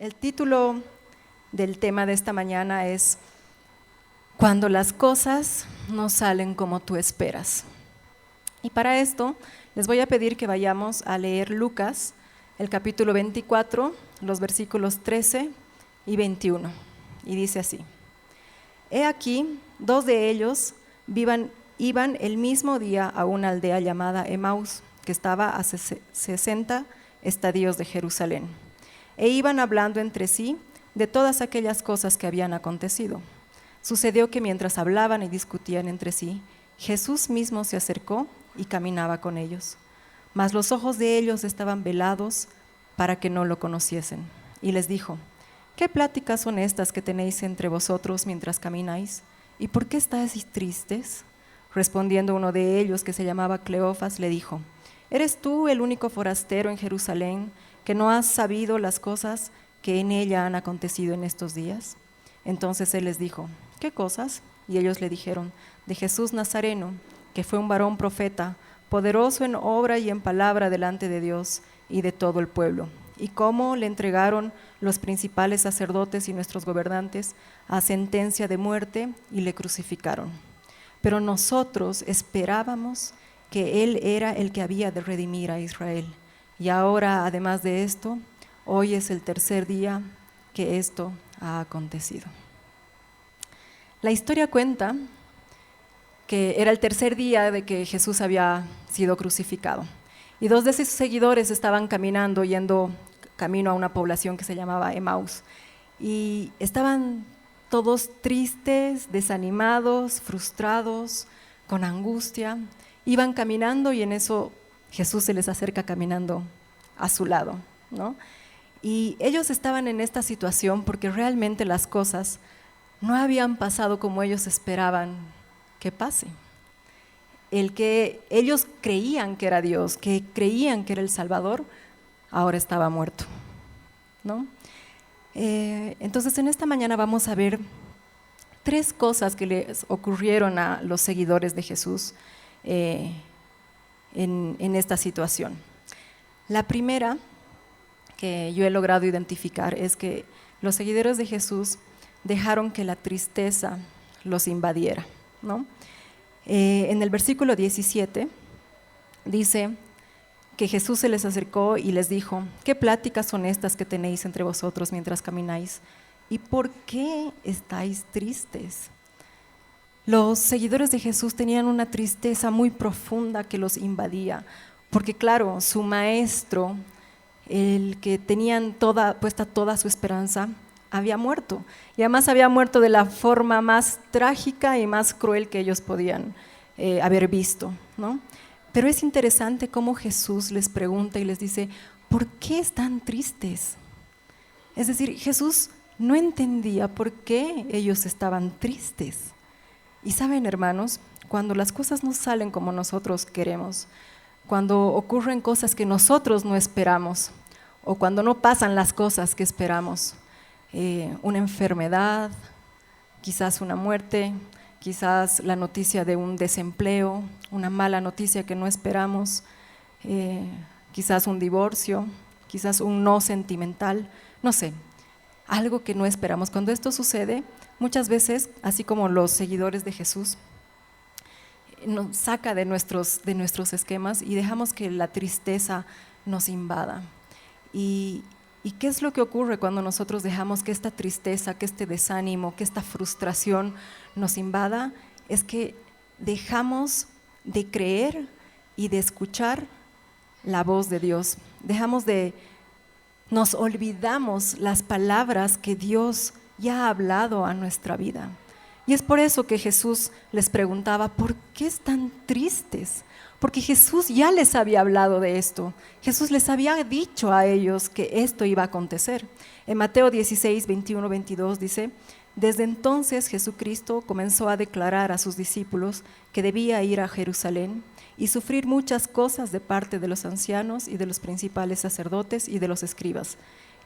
El título del tema de esta mañana es Cuando las cosas no salen como tú esperas. Y para esto les voy a pedir que vayamos a leer Lucas, el capítulo 24, los versículos 13 y 21. Y dice así: He aquí, dos de ellos iban el mismo día a una aldea llamada Emaús, que estaba a 60 estadios de Jerusalén, e iban hablando entre sí de todas aquellas cosas que habían acontecido. Sucedió que mientras hablaban y discutían entre sí, Jesús mismo se acercó y caminaba con ellos. Mas los ojos de ellos estaban velados para que no lo conociesen. Y les dijo: ¿Qué pláticas son estas que tenéis entre vosotros mientras camináis? ¿Y por qué estáis tristes? Respondiendo uno de ellos, que se llamaba Cleofas, le dijo: ¿Eres tú el único forastero en Jerusalén que no has sabido las cosas que en ella han acontecido en estos días? Entonces él les dijo: ¿Qué cosas? Y ellos le dijeron: de Jesús Nazareno, que fue un varón profeta, poderoso en obra y en palabra delante de Dios y de todo el pueblo, y cómo le entregaron los principales sacerdotes y nuestros gobernantes a sentencia de muerte y le crucificaron. Pero nosotros esperábamos que Él era el que había de redimir a Israel. Y ahora, además de esto, hoy es el tercer día que esto ha acontecido. La historia cuenta que era el tercer día de que Jesús había sido crucificado. Y dos de sus seguidores estaban caminando, yendo camino a una población que se llamaba Emaús. Y estaban todos tristes, desanimados, frustrados, con angustia. Iban caminando y en eso Jesús se les acerca caminando a su lado, ¿no? Y ellos estaban en esta situación porque realmente las cosas no habían pasado como ellos esperaban que pase. El que ellos creían que era Dios, que creían que era el Salvador, ahora estaba muerto, ¿no? Entonces en esta mañana vamos a ver tres cosas que les ocurrieron a los seguidores de Jesús en esta situación. La primera que yo he logrado identificar es que los seguidores de Jesús dejaron que la tristeza los invadiera, ¿no? En el versículo 17 dice que Jesús se les acercó y les dijo: ¿Qué pláticas son estas que tenéis entre vosotros mientras camináis? ¿Y por qué estáis tristes? Los seguidores de Jesús tenían una tristeza muy profunda que los invadía, porque claro, su maestro, el que tenían puesta toda su esperanza, había muerto, y además había muerto de la forma más trágica y más cruel que ellos podían haber visto, ¿no? Pero es interesante cómo Jesús les pregunta y les dice: ¿por qué están tristes? Es decir, Jesús no entendía por qué ellos estaban tristes. Y saben, hermanos, cuando las cosas no salen como nosotros queremos, cuando ocurren cosas que nosotros no esperamos, o cuando no pasan las cosas que esperamos, una enfermedad, quizás una muerte, quizás la noticia de un desempleo, una mala noticia que no esperamos, quizás un divorcio, quizás un no sentimental, no sé, algo que no esperamos. Cuando esto sucede, muchas veces, así como los seguidores de Jesús, nos saca de nuestros esquemas y dejamos que la tristeza nos invada. ¿Y qué es lo que ocurre cuando nosotros dejamos que esta tristeza, que este desánimo, que esta frustración nos invada? Es que dejamos de creer y de escuchar la voz de Dios. Nos olvidamos las palabras que Dios ya ha hablado a nuestra vida. Y es por eso que Jesús les preguntaba: ¿por qué están tristes? Porque Jesús ya les había hablado de esto. Jesús les había dicho a ellos que esto iba a acontecer. En Mateo 16, 21, 22 dice: desde entonces Jesucristo comenzó a declarar a sus discípulos que debía ir a Jerusalén y sufrir muchas cosas de parte de los ancianos y de los principales sacerdotes y de los escribas,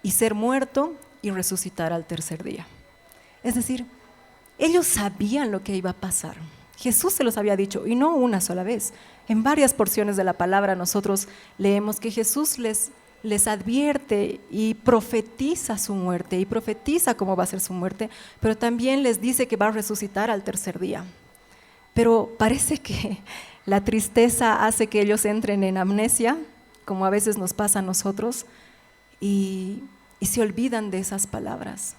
y ser muerto y resucitar al tercer día. Es decir, ellos sabían lo que iba a pasar. Jesús se los había dicho, y no una sola vez. En varias porciones de la palabra nosotros leemos que Jesús les les advierte y profetiza su muerte, y profetiza cómo va a ser su muerte, pero también les dice que va a resucitar al tercer día. Pero parece que la tristeza hace que ellos entren en amnesia, como a veces nos pasa a nosotros, y se olvidan de esas palabras.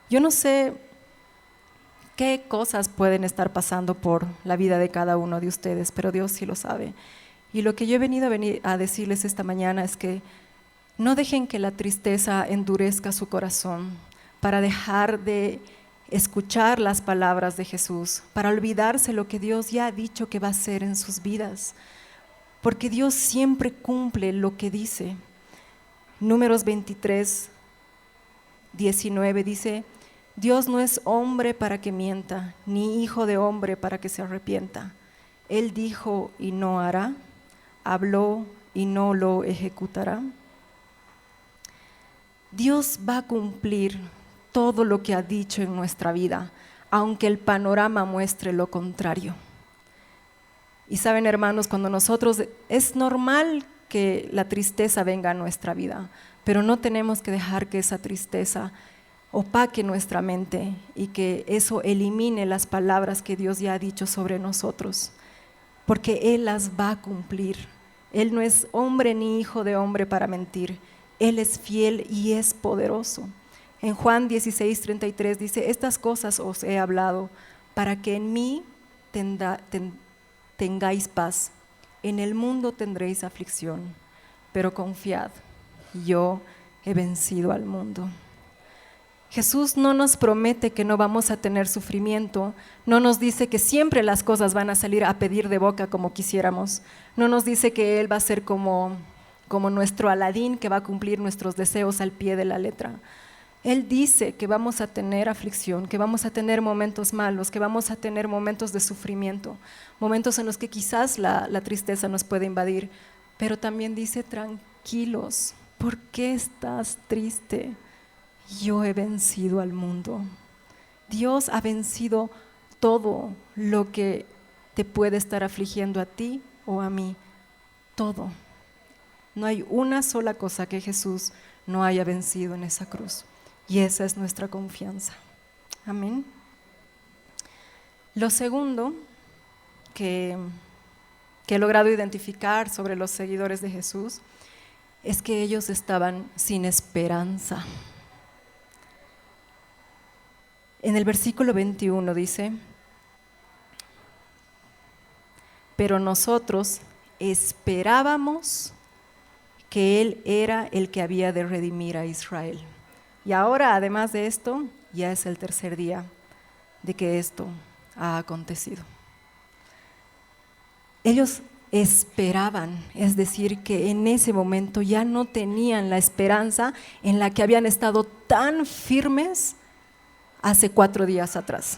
Yo no sé qué cosas pueden estar pasando por la vida de cada uno de ustedes, pero Dios sí lo sabe. Y lo que yo he venido a decirles esta mañana es que no dejen que la tristeza endurezca su corazón para dejar de escuchar las palabras de Jesús, para olvidarse lo que Dios ya ha dicho que va a hacer en sus vidas, porque Dios siempre cumple lo que dice. Números 23, 19 dice: Dios no es hombre para que mienta, ni hijo de hombre para que se arrepienta. Él dijo y no hará, habló y no lo ejecutará. Dios va a cumplir todo lo que ha dicho en nuestra vida, aunque el panorama muestre lo contrario. Y saben, hermanos, cuando nosotros, es normal que la tristeza venga a nuestra vida, pero no tenemos que dejar que esa tristeza opaque nuestra mente y que eso elimine las palabras que Dios ya ha dicho sobre nosotros, porque Él las va a cumplir. Él no es hombre ni hijo de hombre para mentir. Él es fiel y es poderoso. En Juan 16:33 dice: estas cosas os he hablado para que en mí tengáis paz. En el mundo tendréis aflicción, pero confiad, yo he vencido al mundo. Jesús no nos promete que no vamos a tener sufrimiento, no nos dice que siempre las cosas van a salir a pedir de boca como quisiéramos, no nos dice que Él va a ser como nuestro Aladín que va a cumplir nuestros deseos al pie de la letra. Él dice que vamos a tener aflicción, que vamos a tener momentos malos, que vamos a tener momentos de sufrimiento, momentos en los que quizás la tristeza nos puede invadir, pero también dice: tranquilos, ¿por qué estás triste? Yo he vencido al mundo. Dios ha vencido todo lo que te puede estar afligiendo a ti o a mí, todo. No hay una sola cosa que Jesús no haya vencido en esa cruz, y esa es nuestra confianza. Amén. Lo segundo que he logrado identificar sobre los seguidores de Jesús es que ellos estaban sin esperanza. En el versículo 21 dice: pero nosotros esperábamos que Él era el que había de redimir a Israel. Y ahora, además de esto, ya es el tercer día de que esto ha acontecido. Ellos esperaban, es decir, que en ese momento ya no tenían la esperanza en la que habían estado tan firmes hace 4 días atrás.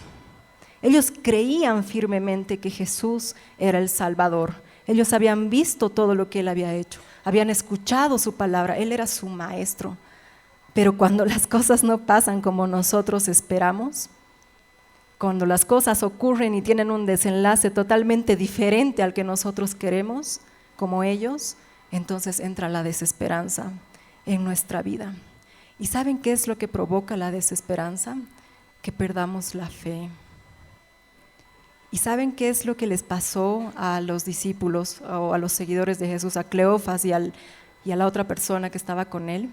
Ellos creían firmemente que Jesús era el Salvador. Ellos habían visto todo lo que Él había hecho, habían escuchado su palabra, Él era su maestro. Pero cuando las cosas no pasan como nosotros esperamos, cuando las cosas ocurren y tienen un desenlace totalmente diferente al que nosotros queremos, como ellos, entonces entra la desesperanza en nuestra vida. ¿Y saben qué es lo que provoca la desesperanza? Que perdamos la fe. ¿Y saben qué es lo que les pasó a los discípulos o a los seguidores de Jesús, a Cleofas y a la otra persona que estaba con él?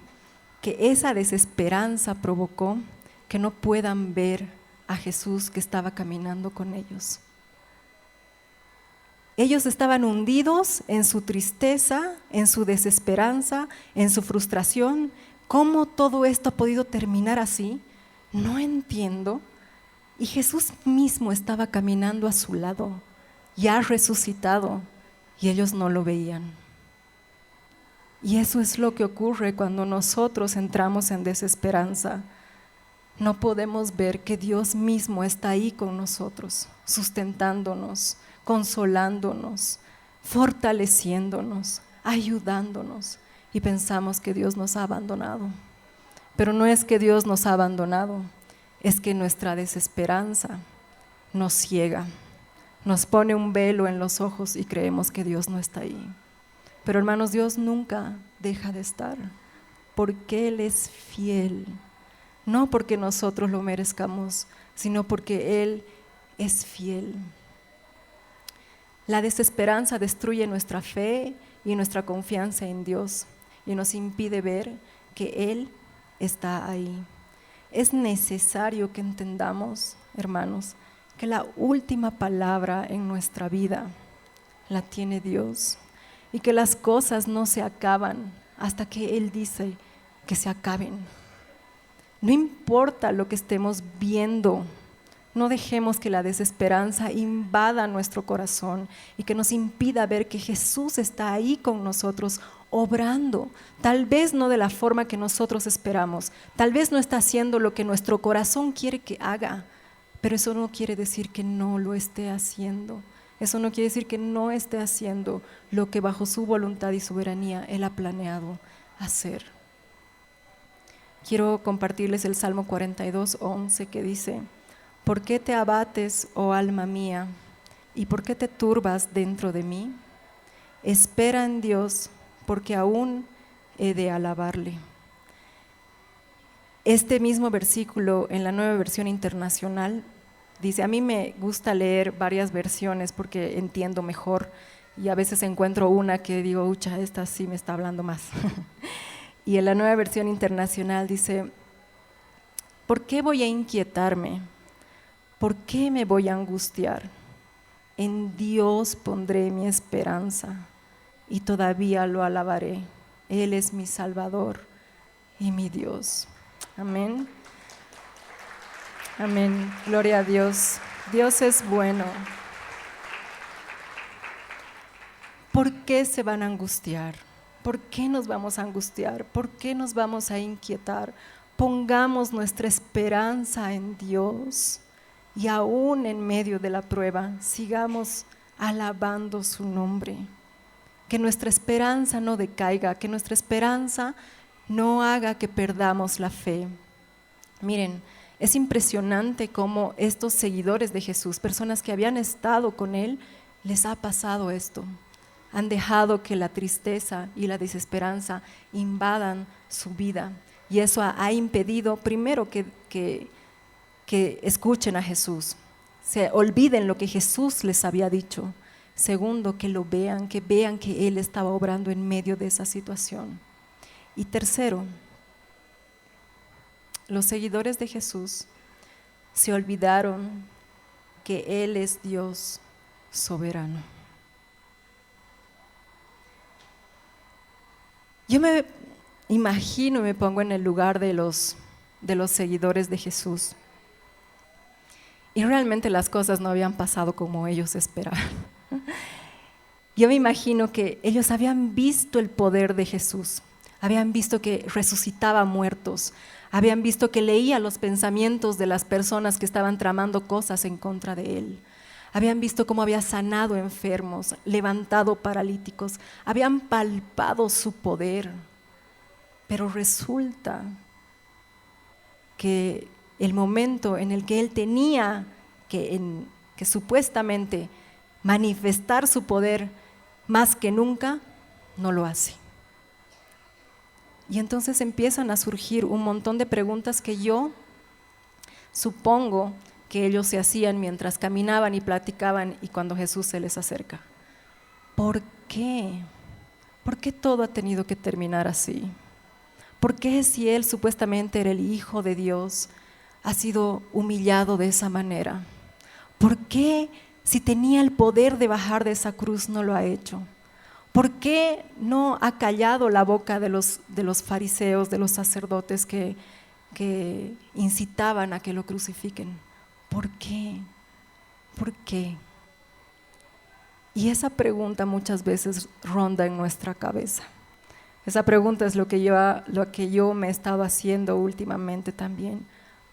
Que esa desesperanza provocó que no puedan ver a Jesús que estaba caminando con ellos. Ellos estaban hundidos en su tristeza, en su desesperanza, en su frustración. ¿Cómo todo esto ha podido terminar así? No entiendo. Y Jesús mismo estaba caminando a su lado, ya resucitado, y ellos no lo veían. Y eso es lo que ocurre cuando nosotros entramos en desesperanza. No podemos ver que Dios mismo está ahí con nosotros, sustentándonos, consolándonos, fortaleciéndonos, ayudándonos, y pensamos que Dios nos ha abandonado. Pero no es que Dios nos ha abandonado, es que nuestra desesperanza nos ciega, nos pone un velo en los ojos y creemos que Dios no está ahí. Pero hermanos, Dios nunca deja de estar, porque Él es fiel, no porque nosotros lo merezcamos, sino porque Él es fiel. La desesperanza destruye nuestra fe y nuestra confianza en Dios y nos impide ver que Él está ahí. Es necesario que entendamos, hermanos, que la última palabra en nuestra vida la tiene Dios y que las cosas no se acaban hasta que Él dice que se acaben. No importa lo que estemos viendo, no dejemos que la desesperanza invada nuestro corazón y que nos impida ver que Jesús está ahí con nosotros, obrando, tal vez no de la forma que nosotros esperamos, tal vez no está haciendo lo que nuestro corazón quiere que haga, pero eso no quiere decir que no lo esté haciendo, eso no quiere decir que no esté haciendo lo que bajo su voluntad y soberanía Él ha planeado hacer. Quiero compartirles el Salmo 42:11 que dice: ¿por qué te abates, oh alma mía, y por qué te turbas dentro de mí? Espera en Dios, porque aún he de alabarle. Este mismo versículo en la Nueva Versión Internacional dice, a mí me gusta leer varias versiones porque entiendo mejor y a veces encuentro una que digo, ucha, esta sí me está hablando más. Y en la Nueva Versión Internacional dice, ¿por qué voy a inquietarme? ¿Por qué me voy a angustiar? En Dios pondré mi esperanza y todavía lo alabaré. Él es mi Salvador y mi Dios. Amén. Amén. Gloria a Dios. Dios es bueno. ¿Por qué se van a angustiar? ¿Por qué nos vamos a angustiar? ¿Por qué nos vamos a inquietar? Pongamos nuestra esperanza en Dios. Y aún en medio de la prueba, sigamos alabando su nombre. Que nuestra esperanza no decaiga, que nuestra esperanza no haga que perdamos la fe. Miren, es impresionante cómo estos seguidores de Jesús, personas que habían estado con Él, les ha pasado esto. Han dejado que la tristeza y la desesperanza invadan su vida. Y eso ha impedido, primero, que escuchen a Jesús, se olviden lo que Jesús les había dicho. Segundo, que lo vean, que Él estaba obrando en medio de esa situación. Y tercero, los seguidores de Jesús se olvidaron que Él es Dios soberano. Yo me imagino, me pongo en el lugar de los seguidores de Jesús. Y realmente las cosas no habían pasado como ellos esperaban. Yo me imagino que ellos habían visto el poder de Jesús, habían visto que resucitaba muertos, habían visto que leía los pensamientos de las personas que estaban tramando cosas en contra de Él. Habían visto cómo había sanado enfermos, levantado paralíticos, habían palpado su poder. Pero resulta que el momento en el que Él tenía que supuestamente manifestar su poder más que nunca, no lo hace. Y entonces empiezan a surgir un montón de preguntas que yo supongo que ellos se hacían mientras caminaban y platicaban y cuando Jesús se les acerca. ¿Por qué? ¿Por qué todo ha tenido que terminar así? ¿Por qué si Él supuestamente era el Hijo de Dios, ha sido humillado de esa manera? ¿Por qué si tenía el poder de bajar de esa cruz no lo ha hecho? ¿Por qué no ha callado la boca de los fariseos, de los sacerdotes que incitaban a que lo crucifiquen? ¿Por qué? ¿Por qué? Y esa pregunta muchas veces ronda en nuestra cabeza. Esa pregunta es lo que yo me he estado haciendo últimamente también.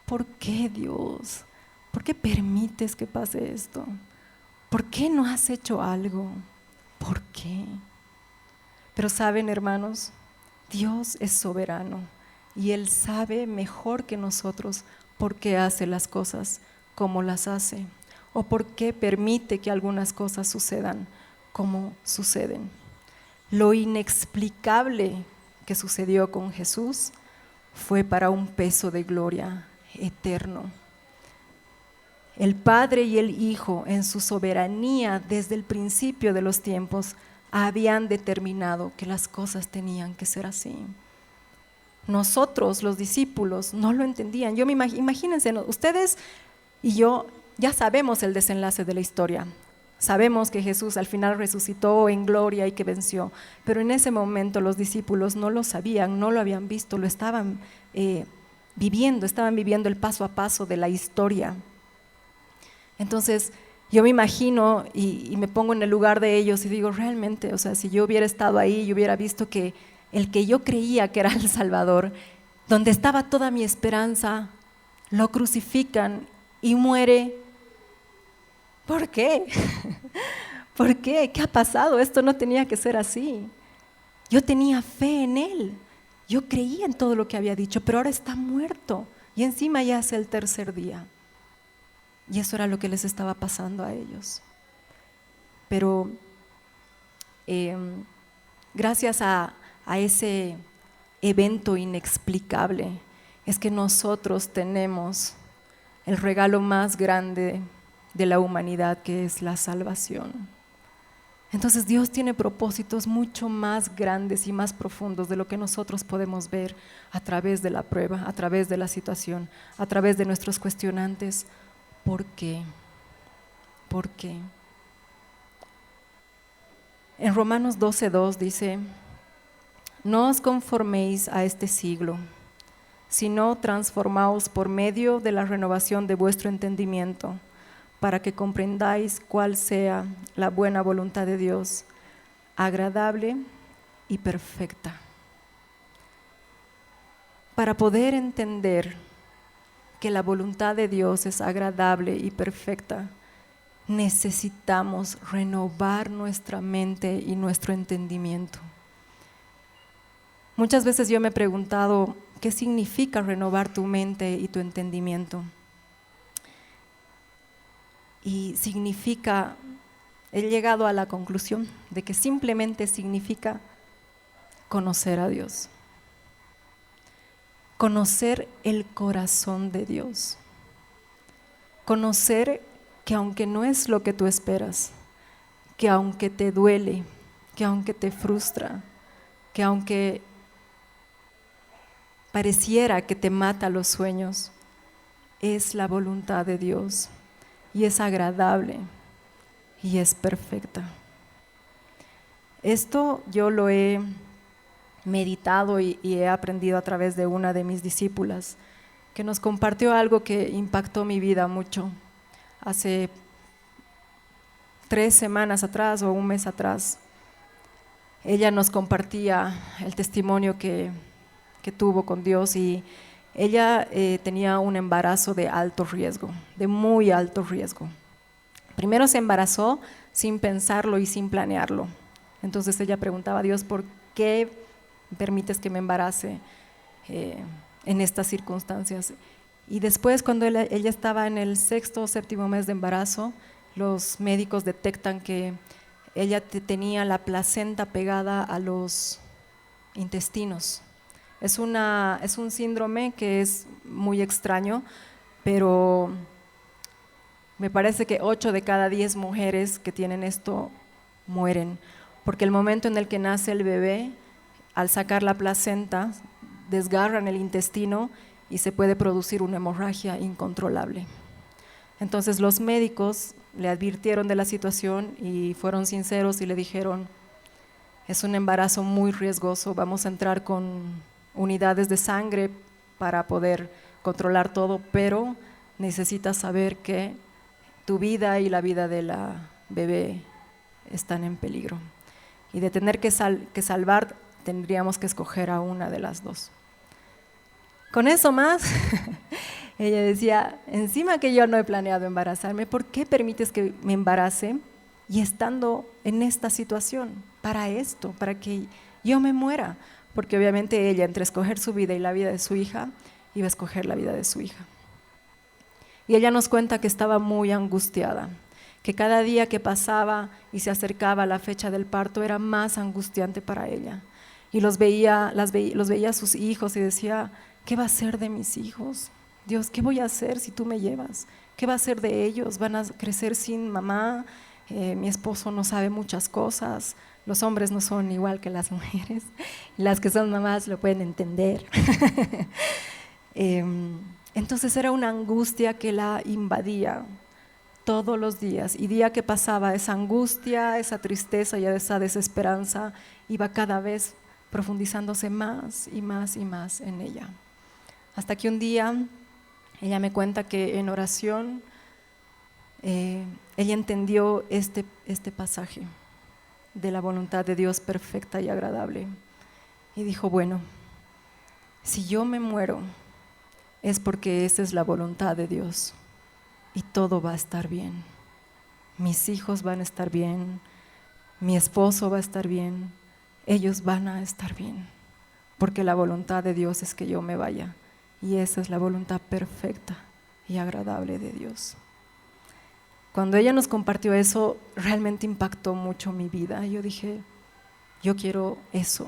¿Por qué, Dios? ¿Por qué permites que pase esto? ¿Por qué no has hecho algo? ¿Por qué? Pero saben, hermanos, Dios es soberano y Él sabe mejor que nosotros por qué hace las cosas como las hace o por qué permite que algunas cosas sucedan como suceden. Lo inexplicable que sucedió con Jesús fue para un peso de gloria eterno. El Padre y el Hijo, en su soberanía desde el principio de los tiempos, habían determinado que las cosas tenían que ser así. Nosotros, los discípulos, no lo entendían. Imagínense, ustedes y yo ya sabemos el desenlace de la historia. Sabemos que Jesús al final resucitó en gloria y que venció, pero en ese momento los discípulos no lo sabían, no lo habían visto, lo estaban viviendo el paso a paso de la historia. Entonces yo me imagino y me pongo en el lugar de ellos y digo, realmente, o sea, si yo hubiera estado ahí, yo hubiera visto que el que yo creía que era el Salvador, donde estaba toda mi esperanza, lo crucifican y muere. ¿Por qué? ¿Por qué? ¿Qué ha pasado? Esto no tenía que ser así. Yo tenía fe en Él, yo creía en todo lo que había dicho, pero ahora está muerto y encima ya es el tercer día. Y eso era lo que les estaba pasando a ellos. Pero gracias a ese evento inexplicable es que nosotros tenemos el regalo más grande de la humanidad, que es la salvación. Entonces Dios tiene propósitos mucho más grandes y más profundos de lo que nosotros podemos ver a través de la prueba, a través de la situación, a través de nuestros cuestionantes. ¿Por qué? ¿Por qué? En Romanos 12:2 dice: no os conforméis a este siglo, sino transformaos por medio de la renovación de vuestro entendimiento, para que comprendáis cuál sea la buena voluntad de Dios, agradable y perfecta. Para poder entender que la voluntad de Dios es agradable y perfecta, necesitamos renovar nuestra mente y nuestro entendimiento. Muchas veces yo me he preguntado, ¿qué significa renovar tu mente y tu entendimiento? Y significa, he llegado a la conclusión de que simplemente significa conocer a Dios. Conocer el corazón de Dios. Conocer que aunque no es lo que tú esperas, que aunque te duele, que aunque te frustra, que aunque pareciera que te mata los sueños, es la voluntad de Dios y es agradable y es perfecta. Esto yo lo he meditado y he aprendido a través de una de mis discípulas, que nos compartió algo que impactó mi vida mucho. Hace 3 semanas atrás o un mes atrás, ella nos compartía el testimonio que tuvo con Dios, y ella tenía un embarazo de alto riesgo, de muy alto riesgo. Primero se embarazó sin pensarlo y sin planearlo. Entonces ella preguntaba a Dios, ¿por qué permites que me embarace en estas circunstancias? Y después, cuando ella estaba en el 6º o 7º mes de embarazo, los médicos detectan que ella tenía la placenta pegada a los intestinos. Es un síndrome que es muy extraño, pero me parece que 8 de cada 10 mujeres que tienen esto mueren, porque el momento en el que nace el bebé, al sacar la placenta, desgarran el intestino y se puede producir una hemorragia incontrolable. Entonces los médicos le advirtieron de la situación y fueron sinceros y le dijeron: es un embarazo muy riesgoso, vamos a entrar con unidades de sangre para poder controlar todo, pero necesitas saber que tu vida y la vida de la bebé están en peligro. Y de tener que salvar, tendríamos que escoger a una de las dos. Con eso más, ella decía: encima que yo no he planeado embarazarme, ¿por qué permites que me embarace? Y estando en esta situación, para esto, para que yo me muera. Porque obviamente ella, entre escoger su vida y la vida de su hija, iba a escoger la vida de su hija. Y ella nos cuenta que estaba muy angustiada, que cada día que pasaba y se acercaba la fecha del parto era más angustiante para ella. y los veía a sus hijos y decía, ¿qué va a ser de mis hijos? Dios, ¿qué voy a hacer si tú me llevas? ¿Qué va a ser de ellos? ¿Van a crecer sin mamá? Mi esposo no sabe muchas cosas, los hombres no son igual que las mujeres, las que son mamás lo pueden entender. Entonces era una angustia que la invadía todos los días, y día que pasaba esa angustia, esa tristeza y esa desesperanza iba cada vez profundizándose más y más y más en ella. Hasta que un día ella me cuenta que en oración ella entendió este pasaje de la voluntad de Dios perfecta y agradable, y dijo, bueno, si yo me muero es porque esa es la voluntad de Dios y todo va a estar bien. Mis hijos van a estar bien, mi esposo va a estar bien, ellos van a estar bien, porque la voluntad de Dios es que yo me vaya, y esa es la voluntad perfecta y agradable de Dios. Cuando ella nos compartió eso, realmente impactó mucho mi vida. Yo dije, yo quiero eso,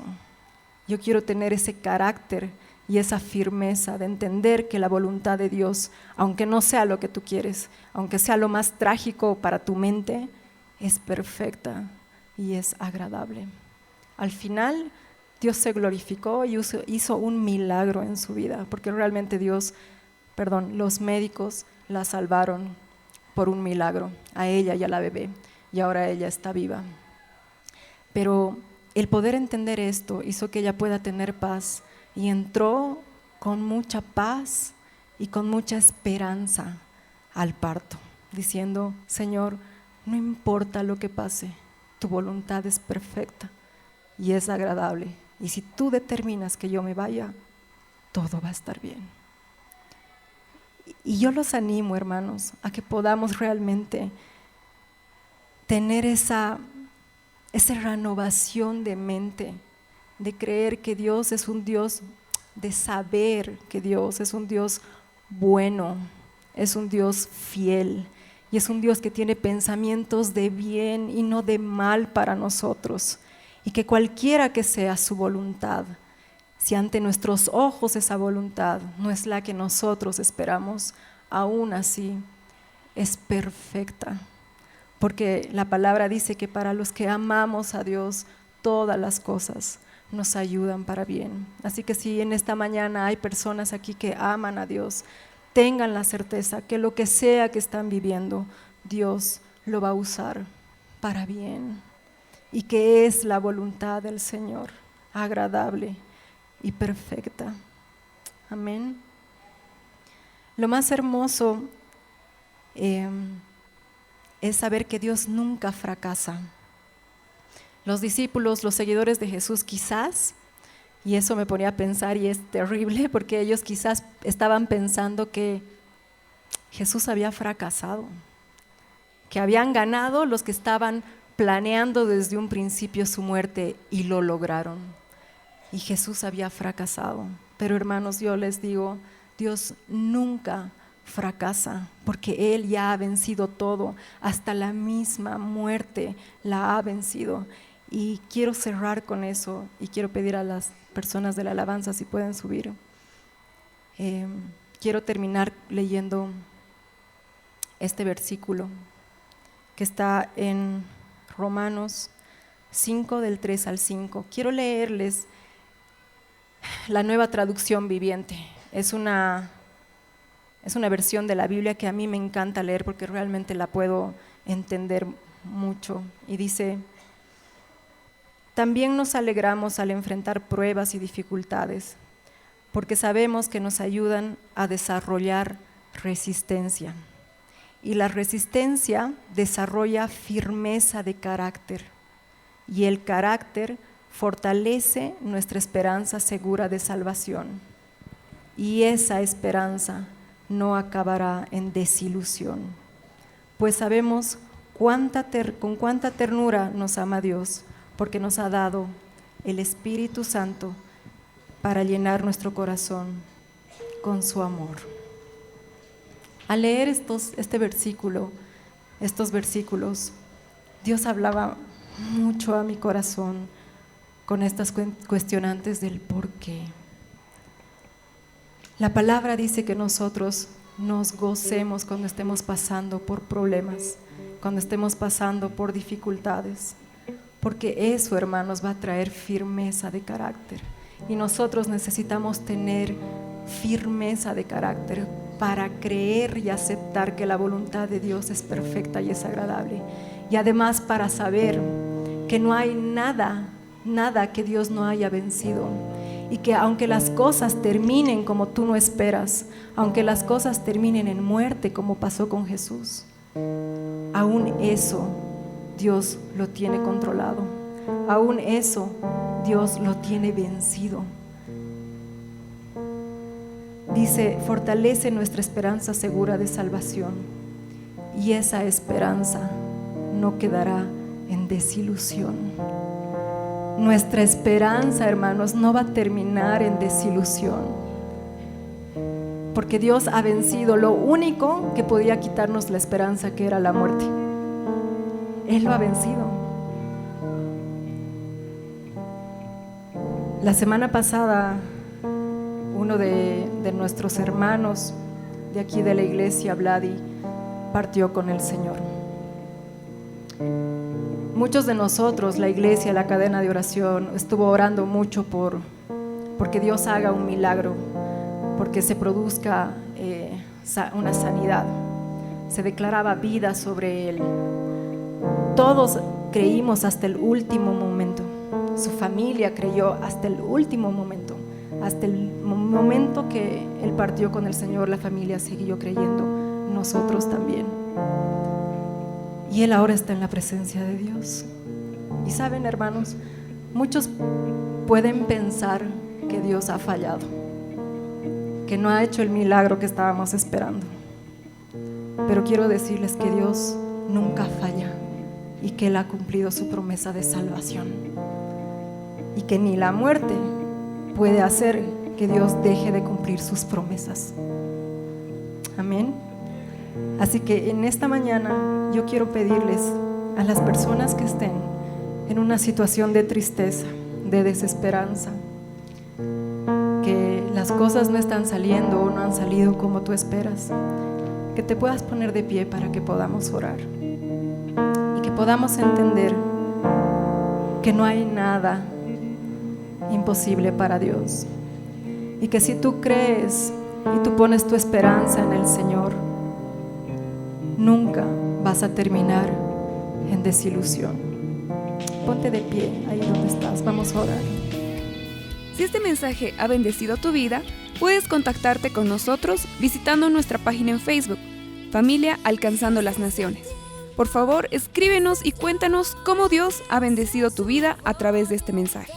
yo quiero tener ese carácter y esa firmeza de entender que la voluntad de Dios, aunque no sea lo que tú quieres, aunque sea lo más trágico para tu mente, es perfecta y es agradable. Al final, Dios se glorificó y hizo un milagro en su vida, porque realmente los médicos la salvaron por un milagro, a ella y a la bebé, y ahora ella está viva. Pero el poder entender esto hizo que ella pueda tener paz, y entró con mucha paz y con mucha esperanza al parto, diciendo, Señor, no importa lo que pase, tu voluntad es perfecta y es agradable, y si tú determinas que yo me vaya, todo va a estar bien. Y yo los animo, hermanos, a que podamos realmente tener esa renovación de mente, de creer que Dios es un Dios, de saber que Dios es un Dios bueno, es un Dios fiel, y es un Dios que tiene pensamientos de bien y no de mal para nosotros, y que cualquiera que sea su voluntad, si ante nuestros ojos esa voluntad no es la que nosotros esperamos, aún así es perfecta, porque la palabra dice que para los que amamos a Dios, todas las cosas nos ayudan para bien. Así que si en esta mañana hay personas aquí que aman a Dios, tengan la certeza que lo que sea que están viviendo, Dios lo va a usar para bien, y que es la voluntad del Señor, agradable y perfecta. Amén. Lo más hermoso es saber que Dios nunca fracasa. Los discípulos, los seguidores de Jesús quizás, y eso me ponía a pensar y es terrible, porque ellos quizás estaban pensando que Jesús había fracasado, que habían ganado los que estaban planeando desde un principio su muerte y lo lograron, y Jesús había fracasado. Pero hermanos, yo les digo, Dios nunca fracasa, porque Él ya ha vencido todo, hasta la misma muerte la ha vencido. Y quiero cerrar con eso, y quiero pedir a las personas de la alabanza si pueden subir. Quiero terminar leyendo este versículo que está en Romanos 5 del 3 al 5. Quiero leerles la Nueva Traducción Viviente. Es una versión de la Biblia que a mí me encanta leer porque realmente la puedo entender mucho, y dice: también nos alegramos al enfrentar pruebas y dificultades, porque sabemos que nos ayudan a desarrollar resistencia, y la resistencia desarrolla firmeza de carácter, y el carácter fortalece nuestra esperanza segura de salvación, y esa esperanza no acabará en desilusión, pues sabemos con cuánta ternura nos ama Dios, porque nos ha dado el Espíritu Santo para llenar nuestro corazón con su amor. Al leer estos versículos, Dios hablaba mucho a mi corazón, con estas cuestionantes del por qué. La palabra dice que nosotros nos gocemos cuando estemos pasando por problemas, cuando estemos pasando por dificultades, porque eso, hermanos, va a traer firmeza de carácter. Y nosotros necesitamos tener firmeza de carácter para creer y aceptar que la voluntad de Dios es perfecta y es agradable. Y además para saber que no hay nada que Dios no haya vencido. Y que aunque las cosas terminen como tú no esperas, aunque las cosas terminen en muerte como pasó con Jesús, aún eso Dios lo tiene controlado, aún eso Dios lo tiene vencido. Dice, fortalece nuestra esperanza segura de salvación, y esa esperanza no quedará en desilusión. Nuestra esperanza, hermanos, no va a terminar en desilusión, porque Dios ha vencido lo único que podía quitarnos la esperanza, que era la muerte. Él lo ha vencido. La semana pasada, uno de nuestros hermanos de aquí de la iglesia, Vladi, partió con el Señor. Muchos de nosotros, la iglesia, la cadena de oración, estuvo orando mucho porque Dios haga un milagro, porque se produzca una sanidad. Se declaraba vida sobre él. Todos creímos hasta el último momento. Su familia creyó hasta el último momento. Hasta el momento que él partió con el Señor, la familia siguió creyendo, nosotros también. Y él ahora está en la presencia de Dios. Y saben, hermanos, muchos pueden pensar que Dios ha fallado, que no ha hecho el milagro que estábamos esperando. Pero quiero decirles que Dios nunca falla y que Él ha cumplido su promesa de salvación. Y que ni la muerte puede hacer que Dios deje de cumplir sus promesas. Amén. Así que en esta mañana yo quiero pedirles a las personas que estén en una situación de tristeza, de desesperanza, que las cosas no están saliendo o no han salido como tú esperas, que te puedas poner de pie para que podamos orar y que podamos entender que no hay nada imposible para Dios, y que si tú crees y tú pones tu esperanza en el Señor, nunca vas a terminar en desilusión. Ponte de pie ahí donde estás, vamos a orar. Si este mensaje ha bendecido tu vida, puedes contactarte con nosotros visitando nuestra página en Facebook, Familia Alcanzando las Naciones. Por favor, escríbenos y cuéntanos cómo Dios ha bendecido tu vida a través de este mensaje.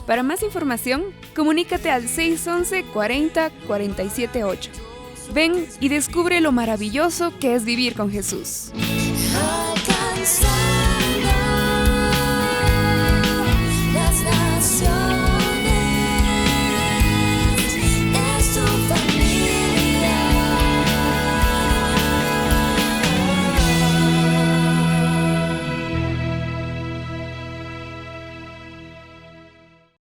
Para más información, comunícate al 611 40 47 8. Ven y descubre lo maravilloso que es vivir con Jesús.